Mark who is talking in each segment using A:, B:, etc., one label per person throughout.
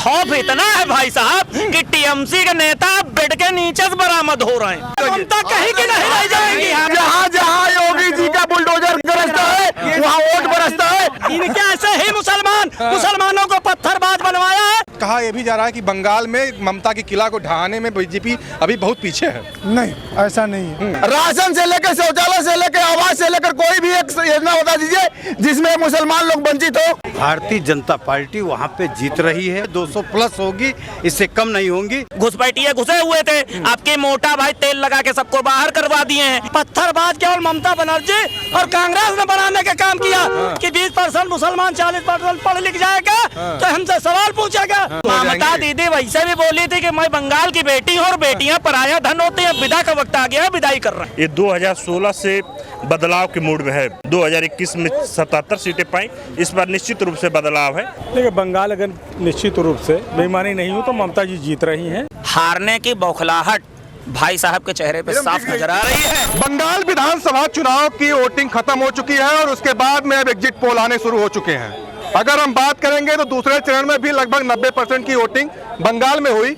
A: खौफ इतना है भाई साहब कि टीएमसी के नेता बेड के नीचे से बरामद हो रहे हैं। ममता कहीं की नहीं रह जाएंगी।
B: जहाँ जहाँ योगी जी का बुलडोजर गरजता है वहाँ वोट बरसता है।
A: इनके ऐसे ही मुसलमानों को पत्थरबाज बनवाया है।
C: कहा यह भी जा रहा है कि बंगाल में ममता के किला को ढहाने में बीजेपी अभी बहुत पीछे है।
B: नहीं, ऐसा नहीं है। राशन से लेकर शौचालय से लेकर आवास से लेकर कोई भी एक योजना बता दीजिए जिसमें मुसलमान लोग वंचित हो।
D: भारतीय जनता पार्टी वहाँ पे जीत रही है, 200 प्लस होगी, इससे कम नहीं होंगी।
A: घुसपैठिए घुसे हुए थे, आपके मोटा भाई तेल लगा के सबको बाहर करवा दिए हैं। पत्थरबाज केवल ममता बनर्जी और कांग्रेस ने बनाने का काम किया कि 20% मुसलमान 40% पढ़ लिख जाएगा तो हमसे सवाल पूछेगा। ममता दीदी वैसे भी बोली थी कि मैं बंगाल की बेटी हूँ और बेटियाँ पराया धन होती है। विदा का वक्त आ गया है, विदाई कर रहे हैं।
E: ये 2016 से बदलाव के मूड में है। 2021 में 77 सीटें पाई, इस बार निश्चित रूप से बदलाव है।
F: देखिए, बंगाल अगर निश्चित रूप से बेईमानी नहीं हो तो ममता जी जीत रही हैं।
A: हारने की बौखलाहट भाई साहब के चेहरे पे साफ नजर आ रही है।
C: बंगाल विधानसभा चुनाव की वोटिंग खत्म हो चुकी है और उसके बाद में अब एग्जिट पोल आने शुरू हो चुके हैं। अगर हम बात करेंगे तो दूसरे चरण में भी लगभग 90% की वोटिंग बंगाल में हुई।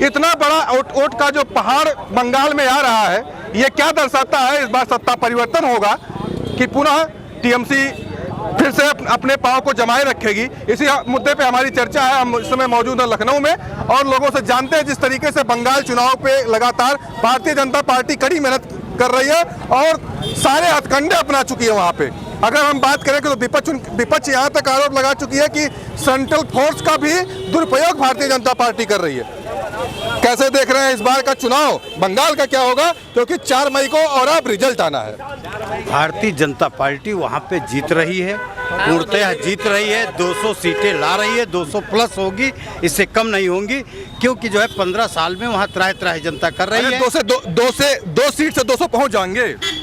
C: इतना बड़ा वोट का जो पहाड़ बंगाल में आ रहा है, ये क्या दर्शाता है? इस बार सत्ता परिवर्तन होगा कि पुनः टीएमसी फिर से अपने पांव को जमाए रखेगी। इसी मुद्दे पे हमारी चर्चा है। हम इस समय मौजूद हैं लखनऊ में और लोगों से जानते हैं जिस तरीके से बंगाल चुनाव पे लगातार भारतीय जनता पार्टी कड़ी मेहनत कर रही है और सारे हथकंडे अपना चुकी है। वहाँ पे अगर हम बात करें तो विपक्ष यहाँ तक आरोप लगा चुकी है कि सेंट्रल फोर्स का भी दुरुपयोग भारतीय जनता पार्टी कर रही है। कैसे देख रहे हैं इस बार का चुनाव? बंगाल का क्या होगा? क्योंकि 4 मई को और अब रिजल्ट आना है।
D: भारतीय जनता पार्टी वहाँ पे जीत रही है, पूर्णतः जीत रही है, 200 सीटें ला रही है, 200 प्लस होगी, इससे कम नहीं होंगी। क्योंकि जो है 15 साल में वहाँ त्राही जनता कर रही है।
C: 2 सीट से 200 पहुँच जाएंगे।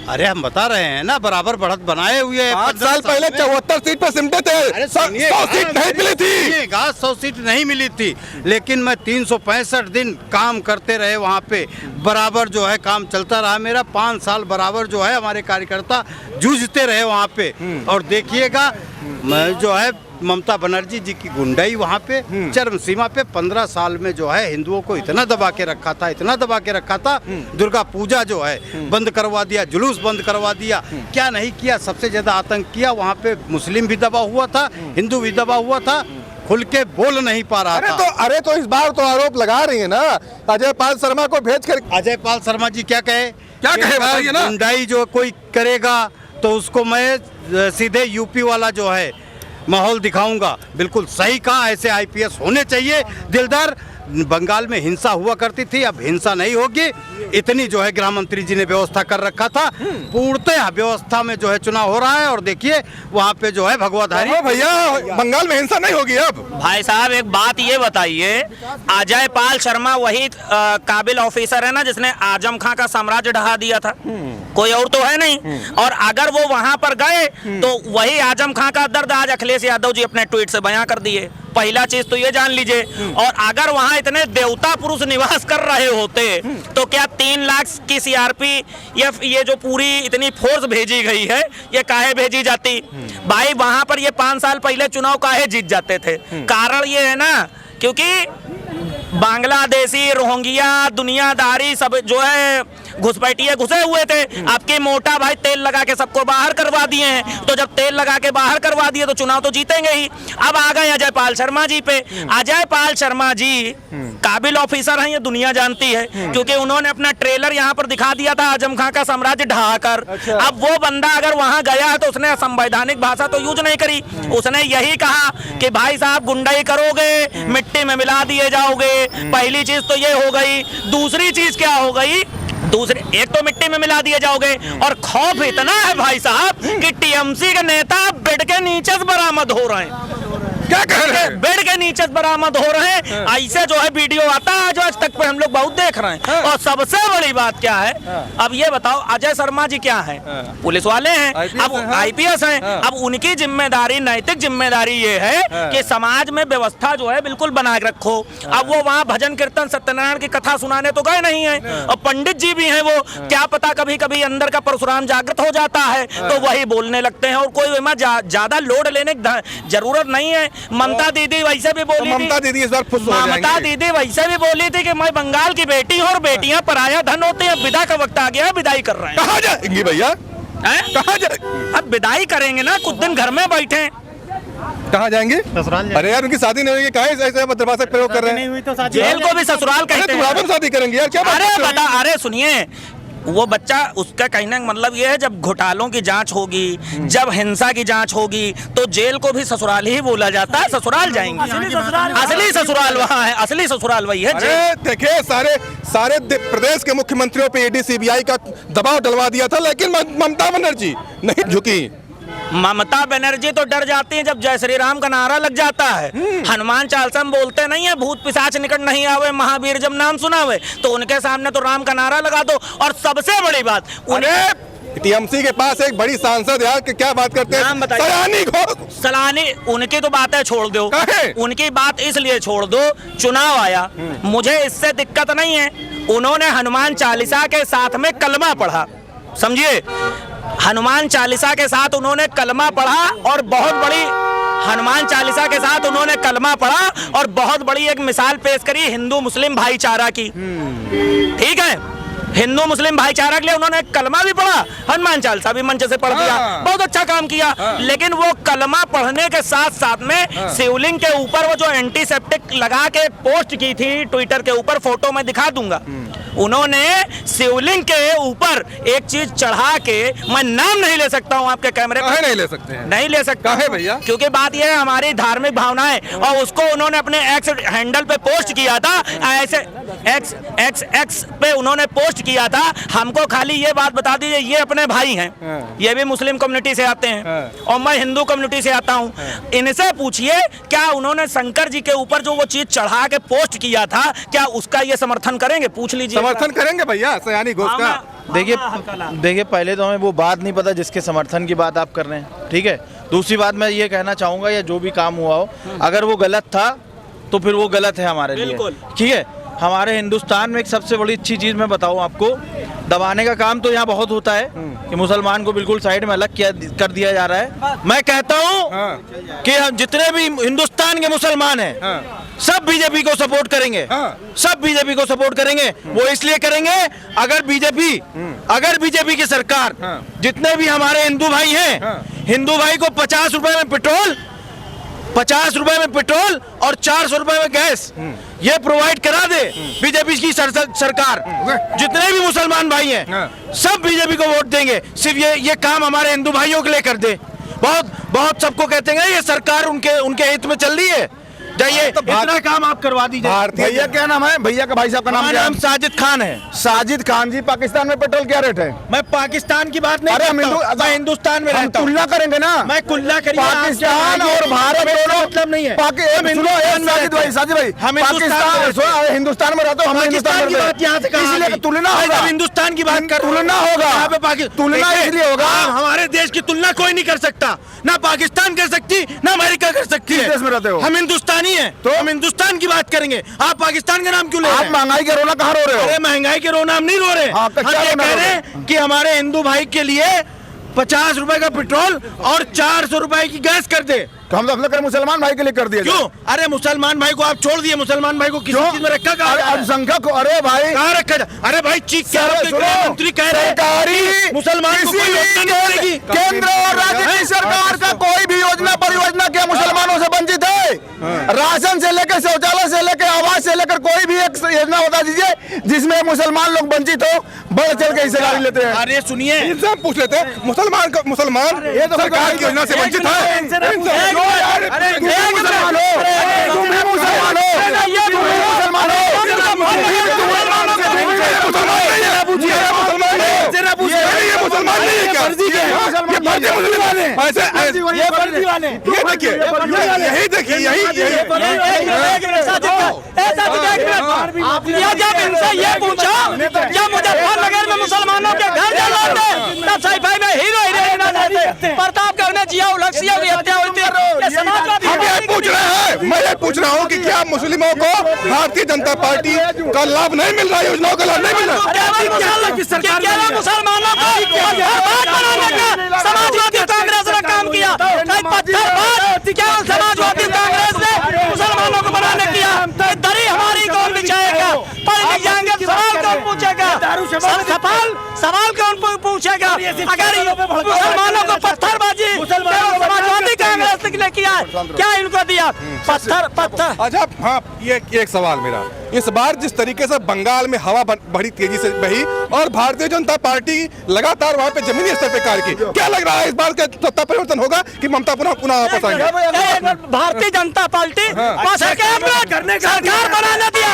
D: अरे हम बता रहे हैं ना, बराबर बढ़त बनाए हुए हैं।
C: 5 साल पहले 74 सीट पर सिमटे थे। 100 सीट नहीं मिली थी।
D: 100 सीट नहीं मिली थी, लेकिन मैं 365 दिन काम करते रहे वहाँ पे, बराबर जो है काम चलता रहा मेरा। 5 साल बराबर जो है हमारे कार्यकर्ता जूझते रहे वहाँ पे। और देखिएगा मैं जो है ममता बनर्जी जी की गुंडाई वहाँ पे चरम सीमा पे। 15 साल में जो है हिंदुओं को इतना दबा के रखा था, इतना दबा के रखा था। दुर्गा पूजा जो है बंद करवा दिया, जुलूस बंद करवा दिया, क्या नहीं किया। सबसे ज्यादा आतंक किया वहाँ पे। मुस्लिम भी दबा हुआ था, हिंदू भी दबा हुआ था, खुल के बोल नहीं पा रहा था।
C: अरे तो इस बार तो आरोप लगा रही है ना अजय पाल शर्मा को भेज कर।
D: अजय पाल शर्मा जी क्या कहे
C: बताइए ना।
D: गुंडाई जो कोई करेगा तो उसको मैं सीधे यूपी वाला जो है माहौल दिखाऊंगा। बिल्कुल सही कहा, ऐसे आईपीएस होने चाहिए दिलदार। बंगाल में हिंसा हुआ करती थी, अब हिंसा नहीं होगी। इतनी जो है गृह मंत्री जी ने व्यवस्था कर रखा था। पूर्णतः व्यवस्था में जो है चुनाव हो रहा है और देखिए वहाँ पे जो है भगवाधारी।
C: भैया बंगाल में हिंसा नहीं होगी अब।
A: भाई साहब एक बात ये बताइए, अजय पाल शर्मा वही काबिल ऑफिसर है ना जिसने आजम खां का साम्राज्य ढहा दिया था? कोई और तो है नहीं। और अगर वो वहां पर गए तो वही आजम खां का दर्द आज अखिलेश यादव जी अपने ट्वीट से बयां कर दिए। पहला चीज तो ये जान लीजिए। और अगर वहां इतने देवता पुरुष निवास कर रहे होते तो क्या 3 लाख की सीआरपीएफ ये जो पूरी इतनी फोर्स भेजी गई है ये काहे भेजी जाती? भाई वहां पर ये 5 साल पहले चुनाव काहे जीत जाते थे? कारण ये है ना क्योंकि बांग्लादेशी, रोहिंग्या, दुनियादारी सब जो है घुसपैठिए घुसे हुए थे। आपके मोटा भाई तेल लगा के सबको बाहर करवा दिए हैं। तो जब तेल लगा के बाहर करवा दिए तो चुनाव तो जीतेंगे ही। अब आ गए अजय पाल शर्मा जी पे। अजय पाल शर्मा जी काबिल ऑफिसर हैं, ये दुनिया जानती है क्योंकि उन्होंने अपना ट्रेलर यहाँ पर दिखा दिया था आजम खां का साम्राज्य ढहाकर। अब वो बंदा अगर वहां गया है तो उसने संवैधानिक भाषा तो यूज नहीं करी। उसने यही कहा कि भाई साहब गुंडाई करोगे, मिट्टी में मिला दिए जाओगे। पहली चीज तो ये हो गई। दूसरी चीज क्या हो गई? एक तो मिट्टी में मिला दिए जाओगे और खौफ इतना है भाई साहब कि टीएमसी के नेता बेड के नीचे से बरामद हो रहे हैं।
C: क्या कह रहे हैं?
A: बेड के नीचे बरामद हो रहे हैं। ऐसे जो है वीडियो आता है जो आज तक पे हम लोग बहुत देख रहे हैं। और सबसे बड़ी बात क्या है, अब ये बताओ अजय शर्मा जी क्या है? पुलिस वाले हैं, अब आईपीएस हैं। अब उनकी जिम्मेदारी, नैतिक जिम्मेदारी ये है कि समाज में व्यवस्था जो है बिल्कुल बना के रखो। अब वो वहाँ भजन कीर्तन सत्यनारायण की कथा सुनाने तो गए नहीं है और पंडित जी भी हैं। वो क्या पता कभी कभी अंदर का परशुराम जागृत हो जाता है तो वही बोलने लगते हैं और कोई ज्यादा लोड लेने की जरूरत नहीं है। ममता दीदी वैसे भी बोली थी,
C: ममता दीदी इस बार खुश हो
A: ममता
C: जाएंगी।
A: दीदी वैसे भी बोली थी कि मैं बंगाल की बेटी हूँ और बेटियां पराया धन होती है। विदा का वक्त आ गया है, विदाई कर रहे हैं।
C: कहाँ जाएंगी भैया,
A: हैं?
C: कहाँ जाएंगी,
A: अब विदाई करेंगे ना, कुछ दिन घर में बैठे।
C: कहाँ जाएंगी? अरे यार उनकी शादी नहीं हुई, काहे ऐसे दरवाजा प्रयोग कर रहे हैं?
A: जेल को भी ससुराल कहते
C: अरे
A: हैं।
C: तुम्हारा शादी करेंगे यार, क्या बात
A: अरे
C: कर रहे
A: बता, अरे सुनिए, वो बच्चा, उसका कहने का मतलब ये है जब घोटालों की जांच होगी, जब हिंसा की जांच होगी, तो जेल को भी ससुराल ही बोला जाता है। ससुराल जाएंगे, असली ससुराल वहाँ है, असली ससुराल वही है।
C: अरे देखिए, सारे प्रदेश के मुख्यमंत्रियों पे ईडी सीबीआई का दबाव डलवा दिया था, लेकिन ममता बनर्जी नहीं झुकी।
A: ममता बनर्जी तो डर जाती है जब जय श्री राम का नारा लग जाता है। हनुमान चालीसा में बोलते नहीं है, भूत पिशाच निकट नहीं आवे, महावीर जब नाम सुनावे, तो उनके सामने तो राम का नारा लगा दो। और सबसे बड़ी बात,
C: टीएमसी के पास एक बड़ी सांसद यार, क्या बात करते हैं,
A: सलानी, उनकी तो बातें छोड़ दो, उनकी बात इसलिए छोड़ दो, चुनाव आया, मुझे इससे दिक्कत नहीं है। उन्होंने हनुमान चालीसा के साथ में कलमा पढ़ा, समझिए, हनुमान चालीसा के साथ उन्होंने कलमा पढ़ा और बहुत बड़ी, हनुमान चालीसा के साथ उन्होंने कलमा पढ़ा और बहुत बड़ी एक मिसाल पेश करी हिंदू मुस्लिम भाईचारा की। ठीक है, हिंदू मुस्लिम भाईचारा के लिए उन्होंने कलमा भी पढ़ा, हनुमान चालीसा भी मंच से पढ़ दिया, बहुत अच्छा काम किया। लेकिन वो कलमा पढ़ने के साथ साथ में शिवलिंग के ऊपर वो जो एंटीसेप्टिक लगा के पोस्ट की थी ट्विटर के ऊपर, फोटो में दिखा दूंगा, उन्होंने शिवलिंग के ऊपर एक चीज चढ़ा के, मैं नाम नहीं ले सकता हूं आपके कैमरे पर,
C: नहीं ले सकते हैं,
A: नहीं ले सकता
C: है भैया,
A: क्योंकि बात यह है हमारी धार्मिक भावनाएं, और उसको उन्होंने अपने एक्स हैंडल पे पोस्ट किया था, ऐसे एक्स पे उन्होंने पोस्ट किया था। हमको खाली ये बात बता दीजिए, ये अपने भाई हैं, ये भी मुस्लिम कम्युनिटी से आते हैं और मैं हिंदू कम्युनिटी से आता हूं, इनसे पूछिए क्या उन्होंने शंकर जी के ऊपर जो वो चीज चढ़ा के पोस्ट किया था, क्या उसका ये समर्थन करेंगे? पूछ लीजिए।
C: समर्थन करेंगे भैया सयानी घोष का?
G: देखिए पहले तो हमें वो बात नहीं पता जिसके समर्थन की बात आप कर रहे हैं, ठीक है। दूसरी बात मैं ये कहना चाहूँगा, या जो भी काम हुआ हो, अगर वो गलत था तो फिर वो गलत है हमारे लिए, ठीक है। हमारे हिंदुस्तान में एक सबसे बड़ी अच्छी चीज़ मैं बताऊँ आपको, दबाने का काम तो यहाँ बहुत होता है कि मुसलमान को बिल्कुल साइड में अलग कर दिया जा रहा है। मैं कहता हूँ कि हम जितने भी हिंदुस्तान के मुसलमान हैं, सब बीजेपी को सपोर्ट करेंगे, सब बीजेपी को सपोर्ट करेंगे। वो इसलिए करेंगे, अगर बीजेपी की सरकार, जितने भी हमारे हिंदू भाई हैं, हिंदू भाई को 50 रुपए में पेट्रोल, 50 रुपए में पेट्रोल और 400 रुपए में गैस ये प्रोवाइड करा दे बीजेपी की सरकार, जितने भी मुसलमान भाई हैं सब बीजेपी को वोट देंगे। सिर्फ ये काम हमारे हिंदू भाइयों के लिए कर दे। बहुत सबको कहते हैं ये सरकार उनके हित में चल रही है, जाइए तो इतना काम आप करवा दीजिए।
B: भैया क्या नाम है? भैया का भाई साहब का नाम क्या है?
G: साजिद खान है।
B: साजिद खान जी, पाकिस्तान में पेट्रोल क्या रेट है?
G: मैं पाकिस्तान की बात नहीं करता, मैं हिंदुस्तान में रहता हूं।
B: तुलना करेंगे ना,
G: मैं तुलना करिए,
B: पाकिस्तान और भारत दोनों
G: मतलब नहीं है।
B: साजिद भाई, हम हिंदुस्तान में रहते हो, हम हिंदुस्तान की बात यहाँ से इसलिए तुलना होगा,
G: हिंदुस्तान की बात कर,
B: तुलना होगा, तुलना इसलिए होगा,
G: हमारे देश की तुलना कोई नहीं कर सकता, ना पाकिस्तान कर सकती ना अमेरिका कर सकती है।
B: देश में रहते हो?
G: हम हिंदुस्तानी है तो हम हिंदुस्तान की बात करेंगे। आप पाकिस्तान का नाम क्यों ले रहे हैं?
B: आप महंगाई के रोना कहाँ रो रहे हो?
G: अरे महंगाई के रोना हम नहीं रो रहे, हम ये कह रहे हैं कि हमारे हिंदू भाई के लिए 50 रुपए का पेट्रोल और 400 रुपए की गैस कर दे।
B: तो हम तो अपने मुसलमान भाई के लिए कर दिया।
G: क्यों? अरे मुसलमान भाई को आप छोड़ दिए, मुसलमान भाई को किसी चीज में रखा कहाँ?
B: अल्पसंख्यक को, अरे भाई
G: कहाँ रखा? अरे भाई चीफ मंत्री कह रहे हैं मुसलमान को कोई योजना नहीं मिलेगी।
B: केंद्र और राज्य की सरकार का कोई भी योजना परियोजना क्या मुसलमानों से वंचित है? राशन से लेकर, शौचालय से लेकर, आवास से लेकर कोई भी एक योजना बता दीजिए जिसमें मुसलमान लोग वंचित हो, बढ़ चल के हिस्सेदारी लेते हैं।
G: अरे सुनिए,
C: इनसे पूछ लेते हैं, मुसलमान
B: ये तो
C: सरकार की योजना से वंचित है?
B: तुम भी मुसलमान हो, तुम भी मुसलमान हो, मुसलमान हो,
C: मुसलमान नहीं है क्या? ये फर्जी वाले, ये देखिए, यही देखिए,
A: जब इनसे ये पूछा, जब मुजफ्फरनगर में मुसलमानों के घर जलाते, तब साइफाई में हीरो हीरोइन प्रताप गढ़ में जिया उलक्ष्या की हत्या हुई थी।
C: हम ये पूछ रहे हैं, मैं ये पूछ रहा हूँ कि क्या मुस्लिमों को भारतीय जनता पार्टी का लाभ नहीं मिल रहा, योजनाओं का लाभ नहीं मिल रहा?
A: मुसलमानों को समाजवादी कांग्रेस ने काम किया, समाजवादी कांग्रेस सवाल कौन पूछेगा? अगर मुसलमानों को पत्थरबाजी समाजवादी कांग्रेस ने किया है, क्या इनको दिया पत्थर?
C: अच्छा, हाँ, ये एक सवाल मेरा, इस बार जिस तरीके से बंगाल में हवा बड़ी तेजी से बही और भारतीय जनता पार्टी लगातार वहाँ पे जमीनी स्तर पे कार्य की, क्या लग रहा है इस बार का सत्ता परिवर्तन होगा कि ममता पुनः वापस आएंगे?
A: भारतीय जनता पार्टी सरकार बनाने दिया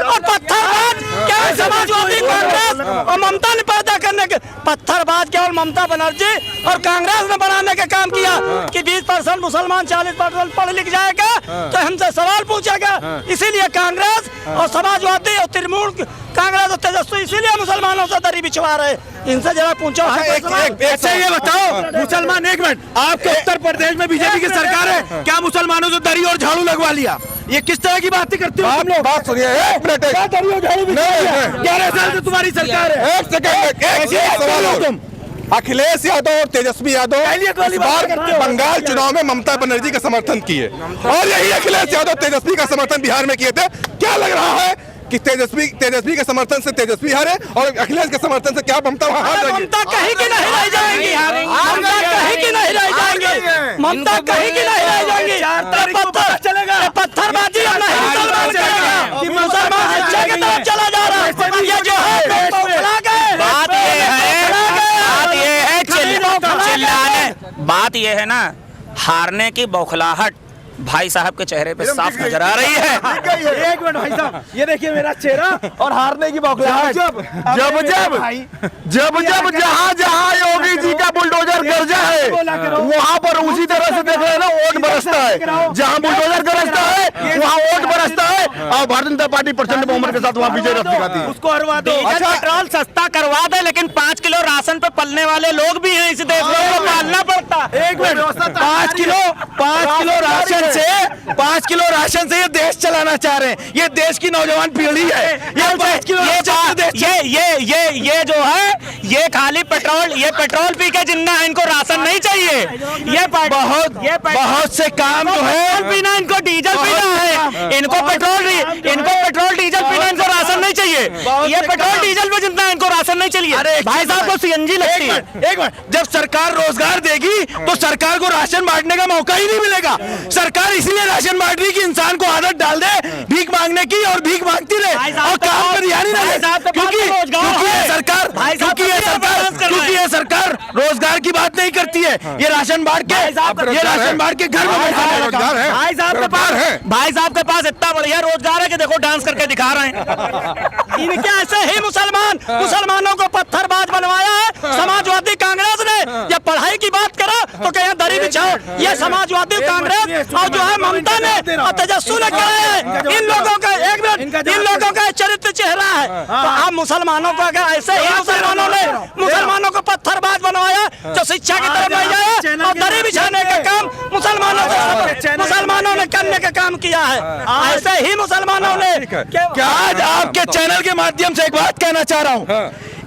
A: और पत्थरबाज केवल समाजवादी कांग्रेस और ममता ने पैदा करने के, पत्थरबाज केवल ममता बनर्जी और कांग्रेस ने बनाने का काम किया कि 20% मुसलमान 40% पढ़ लिख जाएगा तो हमसे सवाल पूछेगा। इसीलिए कांग्रेस और समाजवादी और तृणमूल कांग्रेस और तेजस्वी इसीलिए मुसलमानों से दरी बिछवा रहे। इनसे जरा पूछो।
B: अच्छा ये बताओ मुसलमान, एक मिनट, आपके उत्तर प्रदेश में बीजेपी की सरकार है, क्या मुसलमानों से दरी और झाड़ू लगवा लिया? ये किस तरह की बातें करते हो तुम लोग?
C: बात सुनिए, एक मिनट,
B: 11 साल से तुम्हारी सरकार है।
C: एक सेकंड, तुम अखिलेश यादव और तेजस्वी यादव इस बार बंगाल चुनाव में ममता बनर्जी का समर्थन किए और यही अखिलेश यादव तेजस्वी का समर्थन बिहार में किए थे। क्या लग रहा है कि तेजस्वी के समर्थन से तेजस्वी हारे और अखिलेश के समर्थन से क्या ममता वहाँ हार जाएगी?
A: ममता कहीं की नहीं रह जाएंगी, ममता कहीं की नहीं रह जाएंगी, ममता कहीं की नहीं रह जाएंगी। पत्थरबाजी मुसलमान शिक्षा की तरफ चला जा रहा है। ये जो है बात ये है ना, हारने की बौखलाहट भाई साहब के चेहरे पे साफ नजर आ रही है।
B: एक मिनट भाई साहब, ये देखिए मेरा चेहरा और हारने की बौखलाहट। जब जहाँ योगी जी का बुलडोजर गरजा है वहाँ पर उसी तरह से देख रहे हैं ना, वोट बरसता है। जहाँ बुलडोजर गरजता है वहाँ वोट बरसता है और भारतीय जनता पार्टी प्रचंड बहुमत के साथ वहाँ विजय रथ दिखाती है।
A: उसको हरवा दो। अच्छा, पेट्रोल सस्ता करवा दे, लेकिन 5 किलो राशन पे पलने वाले लोग भी हैं इस देश में, उनको पालना पड़ता।
B: एक मिनट, 5 किलो राशन से ये देश चलाना चाह रहे हैं। ये देश की नौजवान पीढ़ी है। ये 5 किलो
A: ये जो है ये खाली पेट्रोल पी के जिंदा है, इनको राशन नहीं चाहिए। ये
B: बहुत से काम जो है
A: पीना, इनको डीजल पीना है, इनको पेट्रोल डीजल पीना, इनको राशन नहीं चाहिए। ये पेट्रोल डीजल पे जिंदा है, इनको राशन नहीं चाहिए।
B: अरे
A: भाई साहब को सीएनजी लगती है।
B: एक मिनट, जब सरकार रोजगार देगी तो सरकार को राशन बांटने का मौका ही नहीं मिलेगा। सरकार इसलिए राशन बांट रही कि इंसान को आदत डाल दे भीख मांगने की और भीख मांगती रहे और काम पर ध्यान ही ना दे, क्योंकि ये सरकार रोजगार की बात नहीं करती है। ये राशन बांट के घर में बैठा है।
A: भाई साहब के पास इतना बढ़िया रोजगार है कि देखो डांस करके दिखा रहे हैं। इनके ऐसे ही मुसलमानों को पत्थरबाज बनवाया है समाजवादी कांग्रेस ने। जब पढ़ाई की बात करो तो कहीं दरी बिछाओ। ये समाजवादी कांग्रेस और जो है ममता ने और तेजस्वी ने किया है। इन लोगों का चरित्र चेहरा है। तो आप मुसलमानों को अगर ऐसे ही मुसलमानों को पत्थरबाज बनवाया जो शिक्षा की तरफ नहीं जाए और दरी बिछाने का काम मुसलमानों ने करने का काम किया है। ऐसे ही मुसलमानों ने
B: क्या आज आपके चैनल के माध्यम से एक बात कहना चाह रहा हूँ।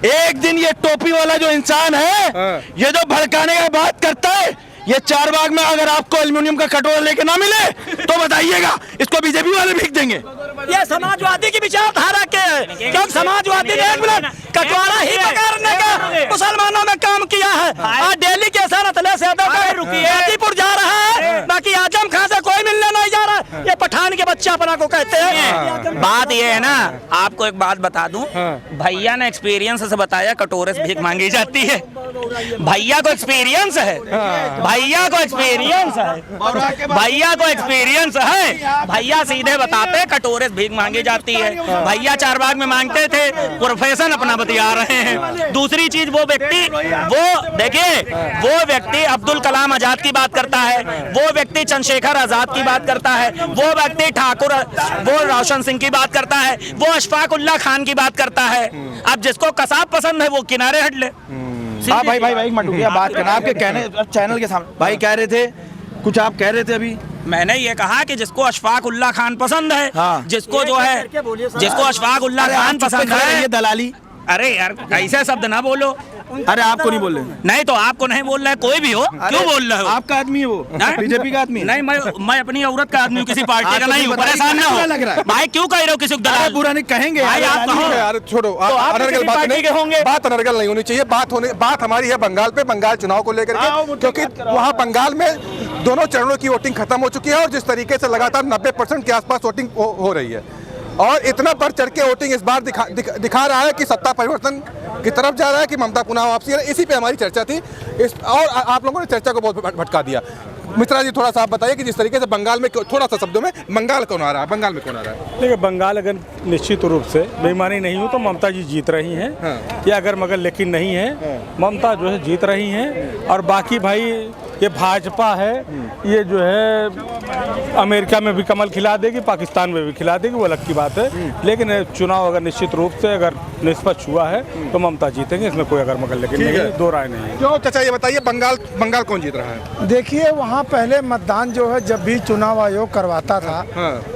B: एक दिन ये टोपी वाला जो इंसान है, ये जो भड़काने का बात करता है, ये चारबाग में अगर आपको एल्युमिनियम का कटोरा लेके ना मिले तो बताइएगा, इसको बीजेपी वाले भीख देंगे।
A: ये समाजवादी की विचारधारा के है, क्योंकि समाजवादी ने 1 मिनट कटोरा ही पकड़ने का मुसलमानों में काम किया है। आज दिल्ली के अखिलेश यादव गाजीपुर जा रहा है, बाकी आजम खान से कोई मिलने नहीं जा रहा। ये पठान के बच्चा अपना को कहते हैं। बात ये है ना, आपको एक बात बता दूं, भैया ने एक्सपीरियंस से बताया कटोरे से भीख मांगी जाती है। भैया को एक्सपीरियंस है, भैया सीधे बताते कटोरे से भीख मांगी जाती है। भैया चारबाग में मांगते थे, प्रोफेशन अपना बतिया रहे हैं। दूसरी चीज वो व्यक्ति अब्दुल कलाम आजाद की बात करता है, वो व्यक्ति चंद्रशेखर आजाद की बात करता है, वो व्यक्ति वो रोशन सिंह की बात करता है, वो अशफाक उल्लाह खान की बात करता है। अब जिसको कसाब पसंद है वो किनारे हट ले।
G: हाँ भाई मंटू बात करना आपके कहने चैनल के सामने। भाई कह रहे थे, कुछ आप कह रहे थे अभी।
A: मैंने ये कहा कि जिसको अशफाक उल्लाह खान पसंद है,
G: हाँ।
A: जिसको अशफाक उल्लाह खान पसंद है,
G: ये दलाली।
A: अरे यार ऐसे शब्द ना बोलो।
G: अरे आपको नहीं बोल रहे,
A: नहीं तो आपको नहीं बोल रहा है, कोई भी हो, क्यों बोल रहे हो?
G: आपका आदमी है वो,
A: हैं?
G: बीजेपी का आदमी है।
A: नहीं, मैं अपनी औरत का आदमी हूँ, किसी पार्टी का
G: तो
A: नहीं हूँ,
G: बताइए,
A: परेशान ना
G: बुरा
A: हो
G: लग रहा है।
A: भाई। क्यों कह रहे हो किसी को
G: अरे
A: दलाल?
G: बुरा नहीं कहेंगे
A: भाई, आप कहो।
C: यार छोड़ो,
A: तो आप
C: अनर्गल
A: किसी
C: बात
A: पार्टी
C: नहीं,
A: के होंगे?
C: बात अनर्गल नहीं होनी चाहिए। बात हमारी है बंगाल पे, बंगाल चुनाव को लेकर
G: हाँ,
C: के,
G: वो
C: क्योंकि
G: बात करो।
C: वहाँ बंगाल में दोनों चरणों की वोटिंग खत्म हो चुकी है और जिस तरीके से लगातार 90% के आसपास वोटिंग हो रही है और इतना बढ़ चढ़ के वोटिंग इस बार दिखा रहा है कि सत्ता परिवर्तन की तरफ जा रहा है, कि ममता पुनः वापसी है। इसी पे हमारी चर्चा थी और आप लोगों ने चर्चा को बहुत भटका दिया। मित्रा जी, थोड़ा सा आप बताइए कि जिस तरीके से बंगाल में, थोड़ा सा शब्दों में, बंगाल कौन आ रहा है, बंगाल में कौन आ रहा है?
F: देखिए, बंगाल अगर निश्चित रूप से बेईमानी नहीं हो तो ममता जी जीत रही हैं।
C: हाँ।
F: या अगर मगर लेकिन नहीं है, ममता जो है जीत रही हैं। और बाकी भाई ये भाजपा है, ये जो है अमेरिका में भी कमल खिला देगी, पाकिस्तान में भी खिला देगी, वो अलग की बात है। लेकिन चुनाव अगर निश्चित रूप से अगर निष्पक्ष हुआ है तो ममता जीतेंगे, इसमें कोई अगर मगर लेकिन नहीं, दो राय नहीं है।
C: क्यों चाचा, ये बताइए बंगाल कौन जीत रहा है?
B: देखिए, वहाँ पहले मतदान जो है जब भी चुनाव आयोग करवाता था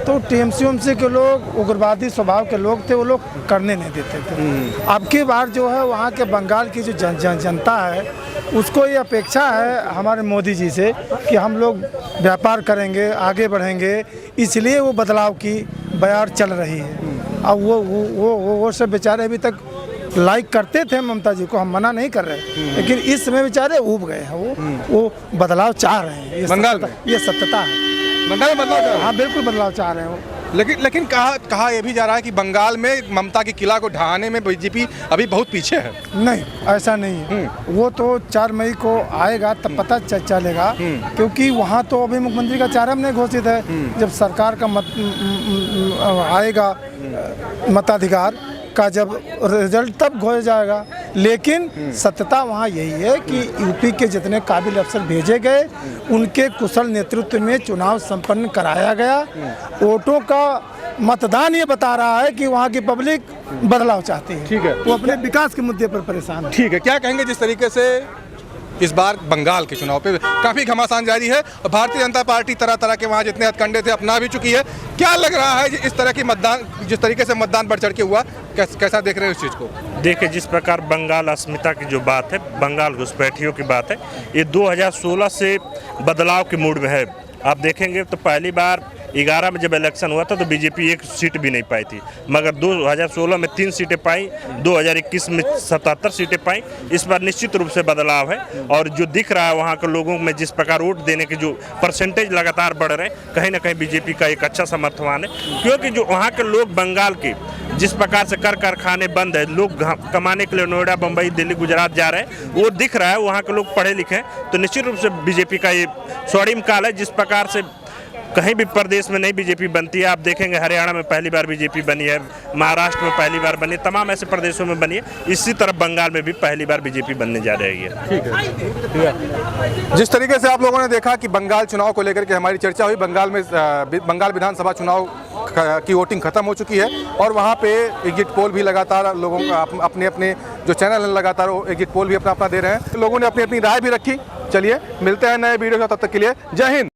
B: तो टीएमसी के लोग, उग्रवादी स्वभाव के लोग थे, वो लोग करने नहीं देते थे। अब की बार जो है वहाँ के बंगाल की जो जनता है उसको ये अपेक्षा है हमारे मोदी जी से कि हम लोग व्यापार करेंगे, आगे बढ़ेंगे, इसलिए वो बदलाव की बयार चल रही है। अब वो सब बेचारे अभी तक लाइक करते थे ममता जी को, हम मना नहीं कर रहे, लेकिन इस समय बेचारे ऊब गए हैं। वो बदलाव चाह रहे हैं। ये
C: बंगाल में
B: ये सत्यता है।
C: बंगाल में बदलाव चाह रहे हैं?
B: हाँ, बिल्कुल बदलाव चाह रहे हैं वो।
C: लेकिन कहा यह भी जा रहा है कि बंगाल में ममता के किला को ढहाने में बीजेपी अभी बहुत पीछे है।
B: नहीं, ऐसा नहीं है। वो तो 4 मई को आएगा तब पता चलेगा, क्योंकि वहाँ तो अभी मुख्यमंत्री का चार्म नहीं घोषित है। जब सरकार का आएगा मताधिकार का जब रिजल्ट तब घोषित जाएगा। लेकिन सत्यता वहाँ यही है कि यूपी के जितने काबिल अफसर भेजे गए उनके कुशल नेतृत्व में चुनाव संपन्न कराया गया। वोटों का मतदान ये बता रहा है कि वहाँ की पब्लिक बदलाव चाहती है।
C: ठीक है।
B: वो अपने विकास के मुद्दे पर परेशान है।
C: ठीक है, क्या कहेंगे जिस तरीके से इस बार बंगाल के चुनाव पे काफी घमासान जारी है और भारतीय जनता पार्टी तरह तरह के वहाँ जितने हथकंडे थे अपना भी चुकी है। क्या लग रहा है इस तरह की मतदान, जिस तरीके से मतदान बढ़ चढ़ के हुआ, कैसा देख रहे हैं इस चीज़ को?
E: देखिए, जिस प्रकार बंगाल अस्मिता की जो बात है, बंगाल घुसपैठियों की बात है, ये 2016 से बदलाव के मूड में है। आप देखेंगे तो पहली बार 11 में जब इलेक्शन हुआ था तो बीजेपी 1 सीट भी नहीं पाई थी, मगर 2016 में 3 सीटें पाई, 2021 में 77 सीटें पाई। इस बार निश्चित रूप से बदलाव है और जो दिख रहा है वहाँ के लोगों में जिस प्रकार वोट देने के जो परसेंटेज लगातार बढ़ रहे हैं, कहीं ना कहीं बीजेपी का एक अच्छा समर्थन है। क्योंकि जो वहाँ के लोग बंगाल के जिस प्रकार से कारखाने बंद है, लोग कमाने के लिए नोएडा, बम्बई, दिल्ली, गुजरात जा रहे हैं, वो दिख रहा है। वहाँ के लोग पढ़े लिखे हैं, तो निश्चित रूप से बीजेपी का ये स्वर्णिम काल है। जिस प्रकार से कहीं भी प्रदेश में नहीं बीजेपी बनती है, आप देखेंगे हरियाणा में पहली बार बीजेपी बनी है, महाराष्ट्र में पहली बार बनी है, तमाम ऐसे प्रदेशों में बनी है। इसी तरह बंगाल में भी पहली बार बीजेपी बनने जा रही है।
C: ठीक है। जिस तरीके से आप लोगों ने देखा कि बंगाल चुनाव को लेकर के हमारी चर्चा हुई, बंगाल विधानसभा चुनाव की वोटिंग खत्म हो चुकी है और वहाँ पे एग्जिट पोल भी लगातार लोगों का अपने जो चैनल है लगातार एग्जिट पोल भी अपना दे रहे हैं। लोगों ने अपनी राय भी रखी। चलिए मिलते हैं नए वीडियो में, तब तक के लिए जय हिंद।